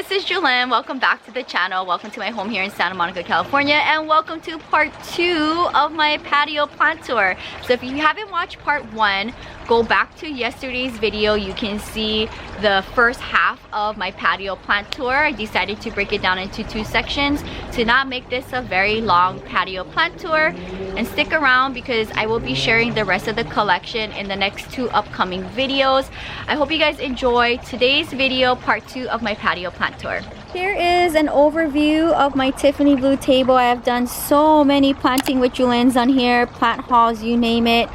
this is Jewelyn. Welcome back to the channel. Welcome to my home here in Santa Monica, California, and welcome to part 2 of my patio plant tour. So if you haven't watched part 1, go back to yesterday's video. You can see the first half of my patio plant tour. I decided to break it down into 2 sections to not make this a very long patio plant tour. And stick around because I will be sharing the rest of the collection in the next 2 upcoming videos. I hope you guys enjoy today's video, part 2 of my patio plant tour. Here is an overview of my Tiffany blue table. I have done so many planting with Jewelyns on here, plant hauls, you name it.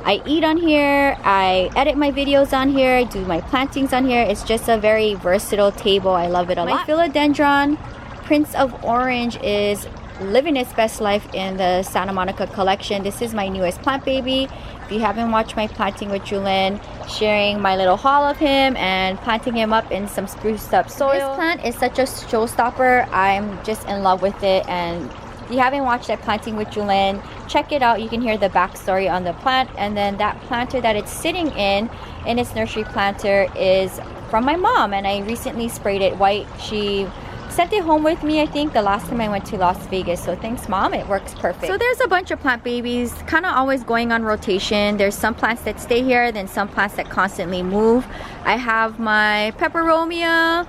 I eat on here, I edit my videos on here, I do my plantings on here. It's just a very versatile table. I love it a lot. My philodendron Prince of Orange is living its best life in the Santa Monica collection. This is my newest plant baby. If you haven't watched my planting with Jewelyn, sharing my little haul of him and planting him up in some spruced up soil. This plant is such a showstopper. I'm just in love with it, and if you haven't watched that planting with Jewelyn, check it out. You can hear the backstory on the plant. And then that planter that it's sitting in its nursery planter, is from my mom, and I recently sprayed it white. She sent it home with me, I think, the last time I went to Las Vegas. So thanks, Mom. It works perfect. So there's a bunch of plant babies kind of always going on rotation. There's some plants that stay here, then some plants that constantly move. I have my peperomia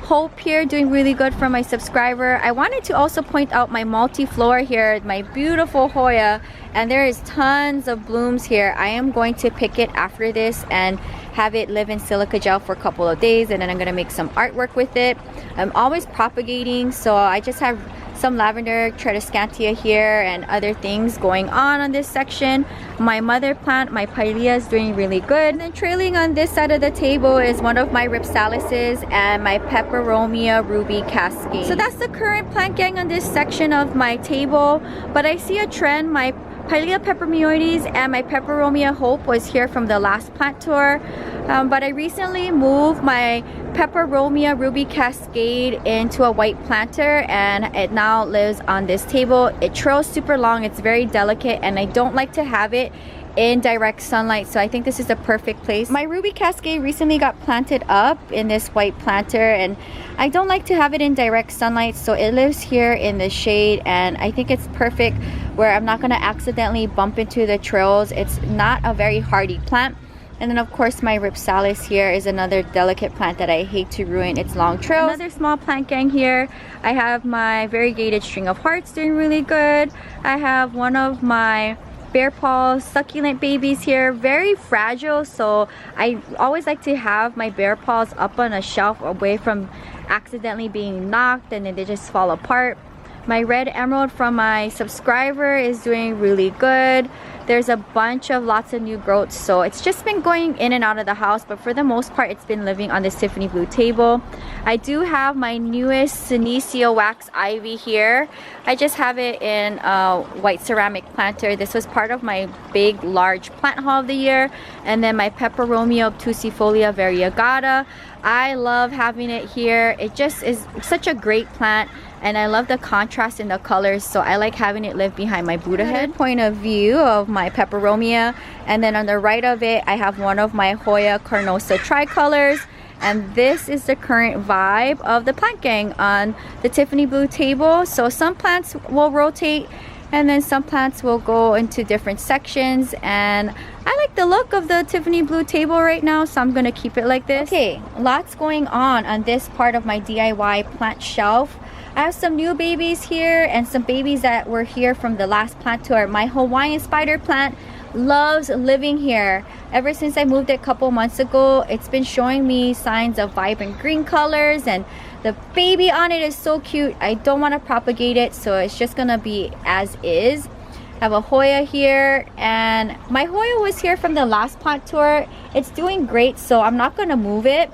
Hope here doing really good for my subscriber. I wanted to also point out my multiflora here, my beautiful Hoya, and there is tons of blooms here. I am going to pick it after this and have it live in silica gel for a couple of days, and then I'm going to make some artwork with it. I'm always propagating, so I just have some lavender tradescantia here and other things going on this section. My mother plant, my pilea, is doing really good. And then trailing on this side of the table is one of my ripsalises and my peperomia ruby cascade. So that's the current plant gang on this section of my table. But I see a trend. My Pilea peperomioides and my peperomia Hope was here from the last plant tour, but I recently moved my peperomia ruby cascade into a white planter, and it now lives on this table. It trails super long, it's very delicate, and I don't like to have it in direct sunlight, so I think this is a perfect place. My ruby cascade recently got planted up in this white planter, and I don't like to have it in direct sunlight, so it lives here in the shade, and I think it's perfect where I'm not going to accidentally bump into the trails. It's not a very hardy plant. And then of course my ripsalis here is another delicate plant that I hate to ruin its long trails. Another small plant gang here. I have my variegated string of hearts doing really good. I have one of my bear paw succulent babies here, very fragile, so I always like to have my bear paws up on a shelf away from accidentally being knocked and then they just fall apart. My red emerald from my subscriber is doing really good. There's a bunch of lots of new growths, so it's just been going in and out of the house, but for the most part it's been living on this Tiffany blue table. I do have my newest Senecio wax ivy here. I just have it in a white ceramic planter. This was part of my big large plant haul of the year. And then my peperomia obtusifolia variegata. I love having it here. It just is such a great plant, and I love the contrast in the colors, so I like having it live behind my Buddha head. Point of view of my peperomia, and then on the right of it I have one of my Hoya carnosa tricolors, and this is the current vibe of the plant gang on the Tiffany blue table. So some plants will rotate, and then some plants will go into different sections, and I like the look of the Tiffany blue table right now, so I'm gonna keep it like this. Okay, lots going on this part of my DIY plant shelf. I have some new babies here and some babies that were here from the last plant tour. My Hawaiian spider plant loves living here. Ever since I moved it a couple months ago, it's been showing me signs of vibrant green colors, and the baby on it is so cute. I don't want to propagate it, so it's just gonna be as is. I have a Hoya here, and my Hoya was here from the last plant tour. It's doing great, so I'm not gonna move it,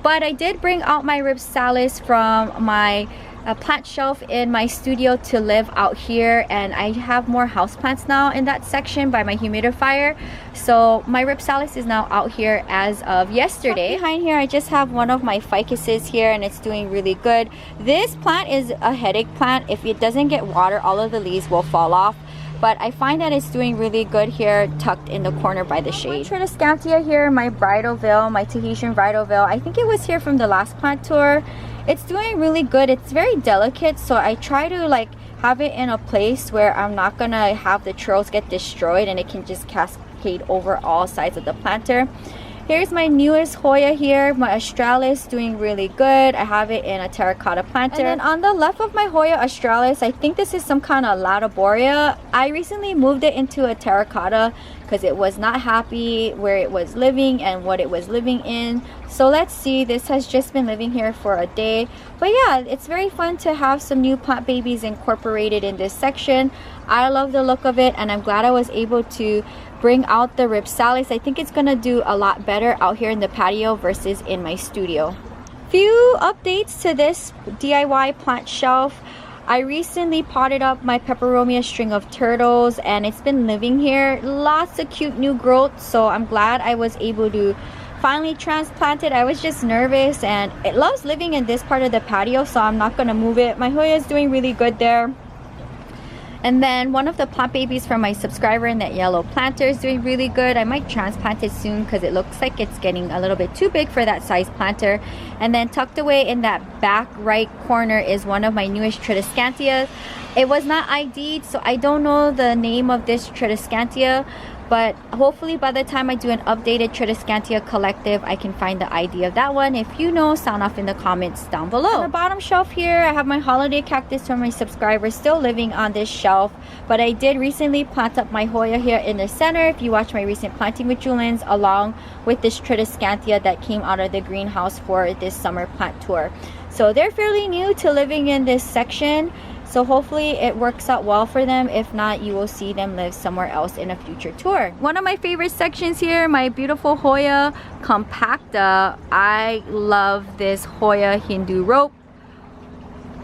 but I did bring out my ripsalis from my plant shelf in my studio to live out here, and I have more houseplants now in that section by my humidifier, so my ripsalis is now out here as of yesterday. Behind here I just have one of my ficuses here, and it's doing really good. This plant is a headache plant. If it doesn't get water, all of the leaves will fall off, but I find that it's doing really good here tucked in the corner by the shade. Tradescantia here, my bridal veil, my Tahitian bridal veil. I think it was here from the last plant tour. it's doing really good. It's very delicate, so I try to like have it in a place where I'm not gonna have the trills get destroyed and it can just cascade over all sides of the planter. Here's my newest Hoya here, my Australis, doing really good. I have it in a terracotta planter. And then on the left of my Hoya Australis, I think this is some kind of Latiboria. I recently moved it into a terracotta because it was not happy where it was living and what it was living in. So let's see, this has just been living here for a day. But yeah, it's very fun to have some new plant babies incorporated in this section. I love the look of it, and I'm glad I was able to bring out the Ripsalis. I think it's gonna do a lot better out here in the patio versus in my studio. Few updates to this DIY plant shelf. I recently potted up my peperomia string of turtles and it's been living here. Lots of cute new growth, so I'm glad I was able to finally transplant it. I was just nervous, and it loves living in this part of the patio, so I'm not gonna move it. My Hoya is doing really good there. And then one of the plant babies from my subscriber in that yellow planter is doing really good. I might transplant it soon because it looks like it's getting a little bit too big for that size planter. And then tucked away in that back right corner is one of my newest Tridescantias. It was not ID'd, so I don't know the name of this Tridescantia, but hopefully by the time I do an updated Tridescantia collective, I can find the ID of that one. If you know, sound off in the comments down below. On the bottom shelf here, I have my holiday cactus from my subscribers still living on this shelf, but I did recently plant up my Hoya here in the center. If you watch my recent planting with Jewelyns, along with this Tridescantia that came out of the greenhouse for this summer plant tour. So they're fairly new to living in this section, so hopefully it works out well for them. If not, you will see them live somewhere else in a future tour. One of my favorite sections here, my beautiful Hoya compacta. I love this Hoya Hindu rope.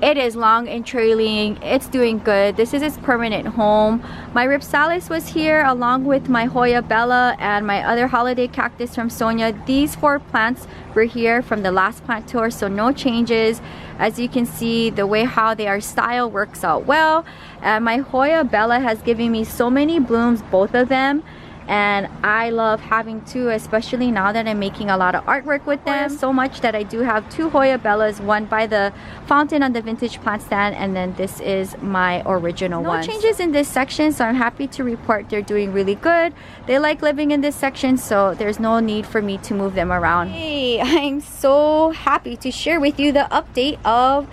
It is long and trailing. It's doing good. This is its permanent home. My Ripsalis was here along with my Hoya Bella and my other holiday cactus from Sonia. These 4 plants were here from the last plant tour, so no changes. As you can see, the way how they are styled works out well. And my Hoya Bella has given me so many blooms, both of them. And I love having 2, especially now that I'm making a lot of artwork with them. So much that I do have 2 Hoya Bellas, one by the fountain on the vintage plant stand, and then this is my original one. No changes in this section, so I'm happy to report they're doing really good. They like living in this section, so there's no need for me to move them around. Hey, I'm so happy to share with you the update of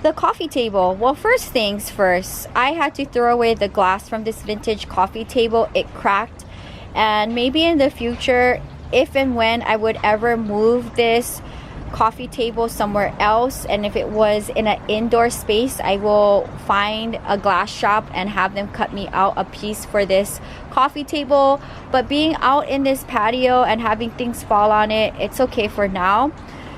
the coffee table. Well, first things first, I had to throw away the glass from this vintage coffee table. It cracked. And maybe in the future, if and when I would ever move this coffee table somewhere else, and if it was in an indoor space, I will find a glass shop and have them cut me out a piece for this coffee table. But being out in this patio and having things fall on it, it's okay for now.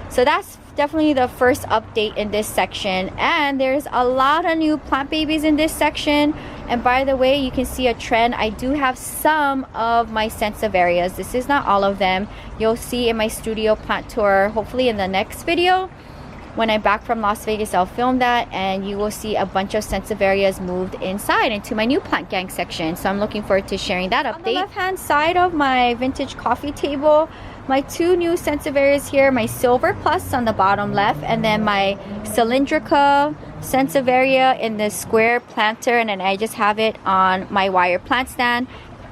So that's definitely the first update in this section. And there's a lot of new plant babies in this section. And by the way, you can see a trend. I do have some of my Sansevieras. This is not all of them. You'll see in my studio plant tour, hopefully in the next video. When I'm back from Las Vegas, I'll film that, and you will see a bunch of Sansevieras moved inside into my new plant gang section. So I'm looking forward to sharing that update. On the left-hand side of my vintage coffee table, my 2 new Sansevieras here, my Silver Plus on the bottom left, and then my Cylindrica Sansevieria in the square planter, and then I just have it on my wire plant stand.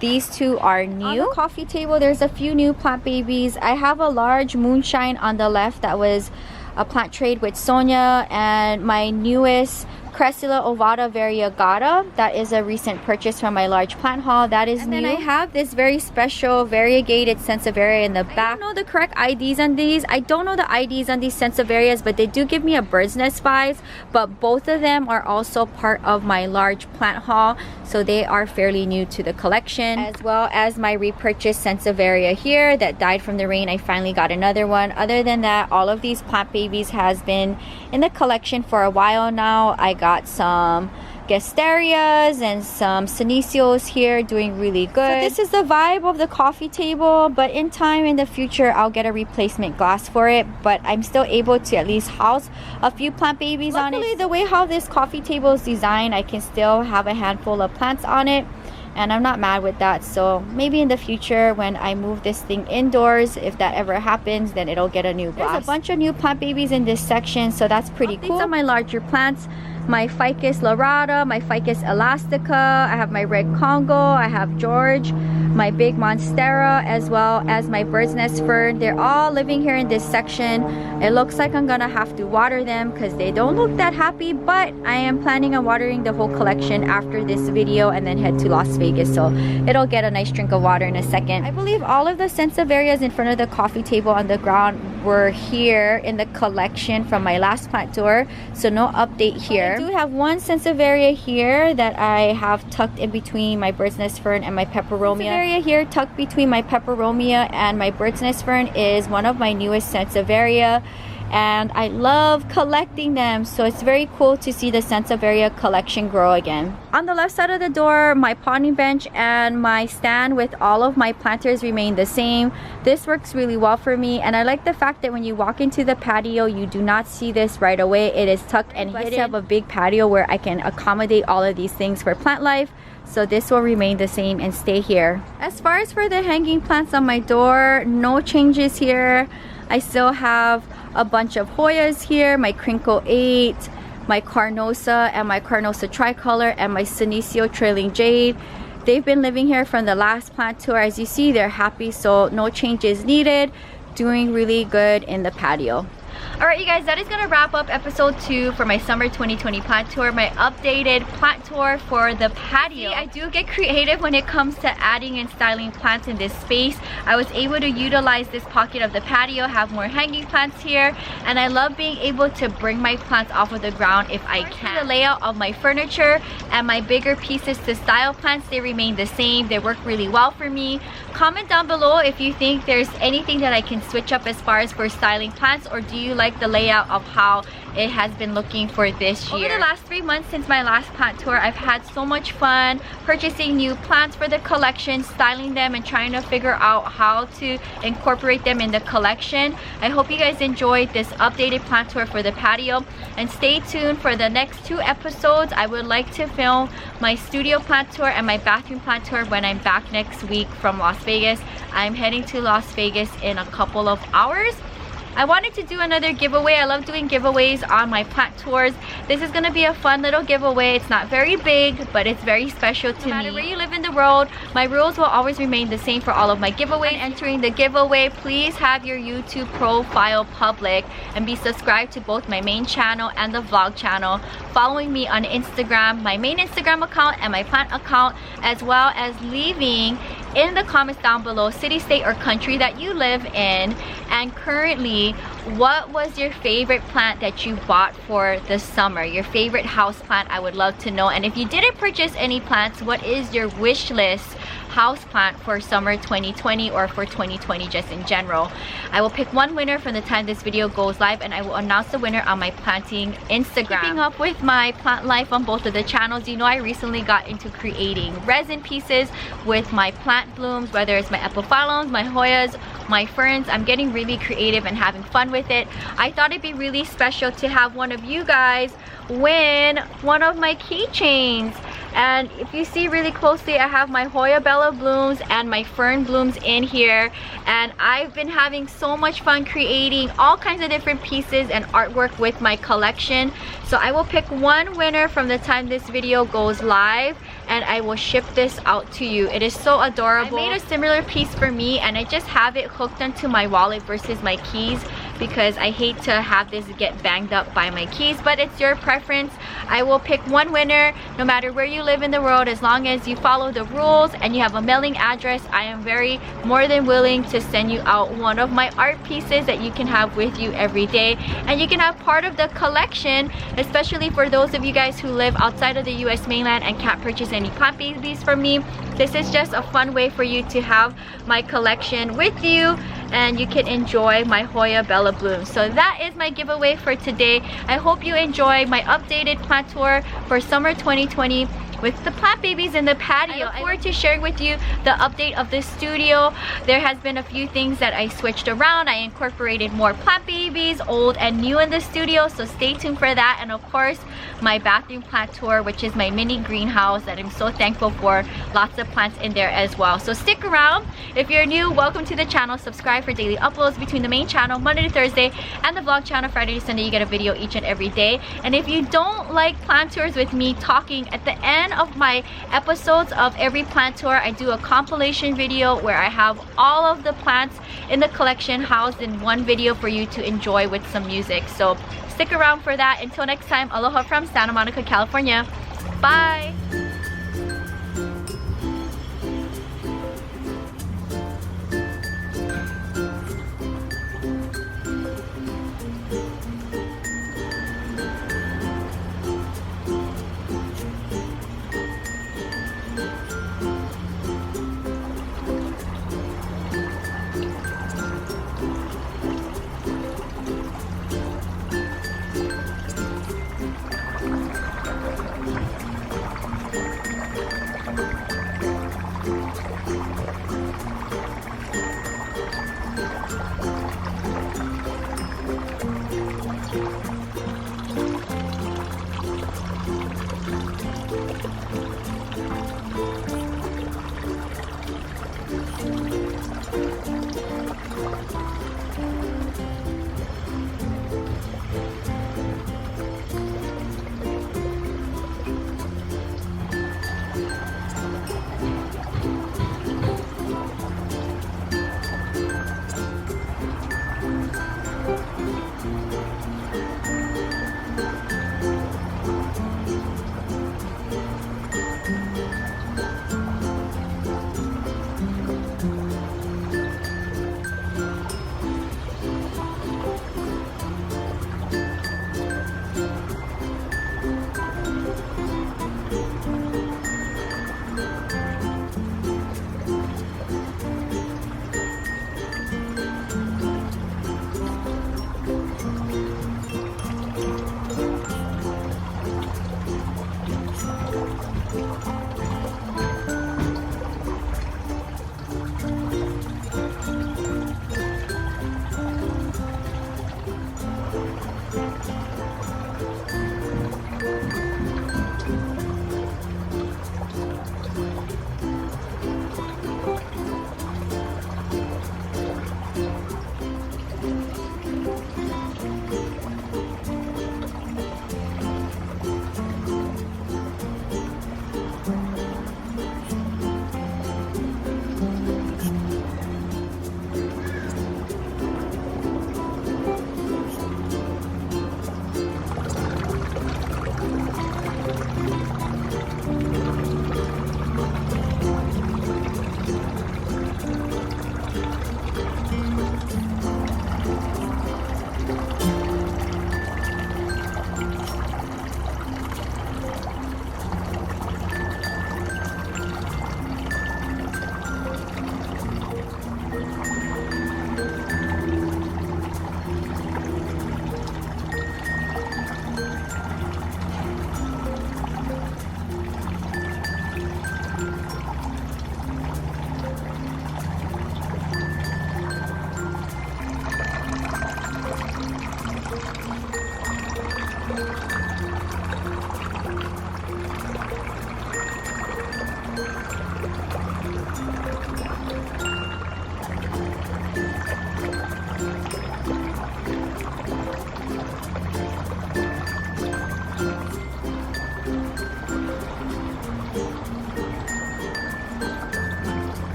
These 2 are new. On the coffee table, there's a few new plant babies. I have a large Moonshine on the left that was a plant trade with Sonia, and my newest Cressula ovata variegata, that is a recent purchase from my large plant haul. That is new. And then I have this very special variegated Sansevieria in the back. I don't know the correct IDs on these. I don't know the IDs on these Sansevierias, but they do give me a bird's nest vibes. But both of them are also part of my large plant haul, so they are fairly new to the collection. As well as my repurchased Sansevieria here that died from the rain. I finally got another one. Other than that, all of these plant babies has been in the collection for a while now. I got some Gasterias and some Senecio here doing really good. So this is the vibe of the coffee table, but in time in the future I'll get a replacement glass for it, but I'm still able to at least house a few plant babies on it. Luckily, the way how this coffee table is designed, I can still have a handful of plants on it. and I'm not mad with that. So maybe in the future when I move this thing indoors, if that ever happens, then it'll get a new glass. There's a bunch of new plant babies in this section, so that's pretty cool. These are my larger plants. My ficus lyrata, my ficus elastica, I have my red Congo, I have George, my big monstera, as well as my bird's nest fern. They're all living here in this section. It looks like I'm gonna have to water them because they don't look that happy, but I am planning on watering the whole collection after this video and then head to Las Vegas, so it'll get a nice drink of water in a second. I believe all of the sansevieras in front of the coffee table on the ground were here in the collection from my last plant tour, so no update here. I do have one sansevieria here that I have tucked in between my bird's nest fern and my peperomia. Sansevieria here tucked between my peperomia and my bird's nest fern is one of my newest sansevieria, and I love collecting them, so it's very cool to see the sansevieria collection grow again. On the left side of the door, my potting bench and my stand with all of my planters remain the same. This works really well for me, and I like the fact that when you walk into the patio, you do not see this right away. It is tucked and hidden. I have a big patio where I can accommodate all of these things for plant life, so this will remain the same and stay here. As far as for the hanging plants on my door, no changes here. I still have a bunch of Hoyas here, my Crinkle 8, my Carnosa and my Carnosa tricolor, and my Senecio trailing jade. They've been living here from the last plant tour. As you see, they're happy, so no changes needed. Doing really good in the patio. Alright you guys, that is going to wrap up episode 2 for my summer 2020 plant tour, my updated plant tour for the patio. I do get creative when it comes to adding and styling plants in this space. I was able to utilize this pocket of the patio, have more hanging plants here, and I love being able to bring my plants off of the ground if I can. The layout of my furniture and my bigger pieces to style plants, they remain the same. They work really well for me. Comment down below if you think there's anything that I can switch up as far as for styling plants, or do you like the layout of how it has been looking for this year. Over the last 3 months since my last plant tour, I've had so much fun purchasing new plants for the collection, styling them, and trying to figure out how to incorporate them in the collection. I hope you guys enjoyed this updated plant tour for the patio, and stay tuned for the next 2 episodes. I would like to film my studio plant tour and my bathroom plant tour when I'm back next week from Las Vegas. I'm heading to Las Vegas in a couple of hours. I wanted to do another giveaway. I love doing giveaways on my plant tours. This is going to be a fun little giveaway. It's not very big, but it's very special to me. No matter where you live in the world, my rules will always remain the same for all of my giveaways. When entering the giveaway, please have your YouTube profile public and be subscribed to both my main channel and the vlog channel. Following me on Instagram, my main Instagram account and my plant account, as well as leaving in the comments down below city, state, or country that you live in, and currently what was your favorite plant that you bought for the summer, your favorite house plant. I would love to know. And if you didn't purchase any plants, what is your wish list house plant for summer 2020 or for 2020 just in general? I will pick one winner from the time this video goes live, and I will announce the winner on my planting Instagram. Keeping up with my plant life on both of the channels, you know I recently got into creating resin pieces with my plant blooms, whether it's my epiphyllums, my Hoyas, my ferns. I'm getting really creative and having fun with it. I thought it'd be really special to have one of you guys win one of my keychains. And if you see really closely, I have my Hoya Bella blooms and my fern blooms in here, and I've been having so much fun creating all kinds of different pieces and artwork with my collection. So I will pick one winner from the time this video goes live, and I will ship this out to you. It is so adorable. I made a similar piece for me, and I just have it hooked onto my wallet versus my keys because I hate to have this get banged up by my keys, but it's your preference. I will pick one winner no matter where you live in the world. As long as you follow the rules and you have a mailing address, I am more than willing to send you out one of my art pieces that you can have with you every day, and you can have part of the collection, especially for those of you guys who live outside of the US mainland and can't purchase any plant babies from me. This is just a fun way for you to have my collection with you, and you can enjoy my Hoya Bella blooms. So that is my giveaway for today. I hope you enjoy my updated plant tour for summer 2020. with the plant babies in the patio. I look forward to sharing with you the update of the studio. There has been a few things that I switched around. I incorporated more plant babies, old and new, in the studio, so stay tuned for that. And of course, my bathroom plant tour, which is my mini greenhouse that I'm so thankful for. Lots of plants in there as well. So stick around. If you're new, welcome to the channel. Subscribe for daily uploads between the main channel Monday to Thursday and the vlog channel Friday to Sunday. You get a video each and every day. And if you don't like plant tours with me talking, at the end of my episodes of every plant tour, I do a compilation video where I have all of the plants in the collection housed in one video for you to enjoy with some music. So stick around for that. Until next time, aloha from Santa Monica, California. Bye!